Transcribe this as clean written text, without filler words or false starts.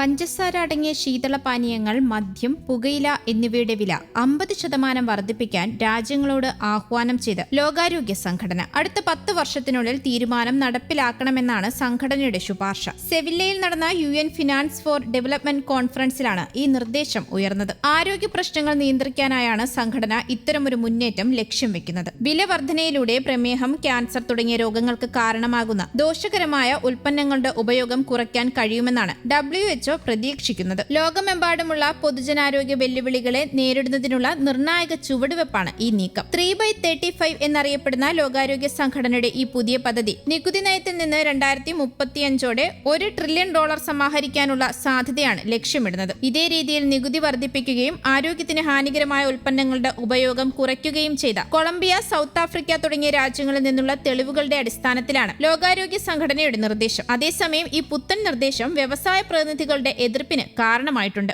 പഞ്ചസാര അടങ്ങിയ ശീതളപാനീയങ്ങൾ, മദ്യം, പുകയില എന്നിവയുടെ വില 50% വർദ്ധിപ്പിക്കാൻ രാജ്യങ്ങളോട് ആഹ്വാനം ചെയ്ത് ലോകാരോഗ്യ സംഘടന. അടുത്ത 10 വർഷത്തിനുള്ളിൽ തീരുമാനം നടപ്പിലാക്കണമെന്നാണ് സംഘടനയുടെ ശുപാർശ. സെവില്ലയിൽ നടന്ന UN ഫിനാൻസ് ഫോർ ഡെവലപ്മെന്റ് കോൺഫറൻസിലാണ് ഈ നിർദ്ദേശം ഉയർന്നത്. ആരോഗ്യ പ്രശ്നങ്ങൾ നിയന്ത്രിക്കാനായാണ് സംഘടന ഇത്തരമൊരു മുന്നേറ്റം ലക്ഷ്യം വെക്കുന്നത്. വില വർധനയിലൂടെ പ്രമേഹം, ക്യാൻസർ തുടങ്ങിയ രോഗങ്ങൾക്ക് കാരണമാകുന്ന ദോഷകരമായ ഉൽപ്പന്നങ്ങളുടെ ഉപയോഗം കുറയ്ക്കാൻ കഴിയുമെന്നാണ് WHO പ്രതീക്ഷിക്കുന്നത്. ലോകമെമ്പാടുമുള്ള പൊതുജനാരോഗ്യ വെല്ലുവിളികളെ നേരിടുന്നതിനുള്ള നിർണായക ചുവടുവെപ്പാണ് ഈ നീക്കം. 3x35 എന്നറിയപ്പെടുന്ന ലോകാരോഗ്യ സംഘടനയുടെ ഈ പുതിയ പദ്ധതി നികുതി നയത്തിൽ നിന്ന് 2035ഓടെ $1 ട്രില്യൺ സമാഹരിക്കാനുള്ള സാധ്യതയാണ് ലക്ഷ്യമിടുന്നത്. ഇതേ രീതിയിൽ നികുതി വർദ്ധിപ്പിക്കുകയും ആരോഗ്യത്തിന് ഹാനികരമായ ഉൽപ്പന്നങ്ങളുടെ ഉപയോഗം കുറയ്ക്കുകയും ചെയ്ത കൊളംബിയ, സൗത്ത് ആഫ്രിക്ക തുടങ്ങിയ രാജ്യങ്ങളിൽ നിന്നുള്ള തെളിവുകളുടെ അടിസ്ഥാനത്തിലാണ് ലോകാരോഗ്യ സംഘടനയുടെ നിർദ്ദേശം. അതേസമയം ഈ പുത്തൻ നിർദ്ദേശം വ്യവസായ പ്രതിനിധികളുടെ എതിർപ്പിന് കാരണമായിട്ടുണ്ട്.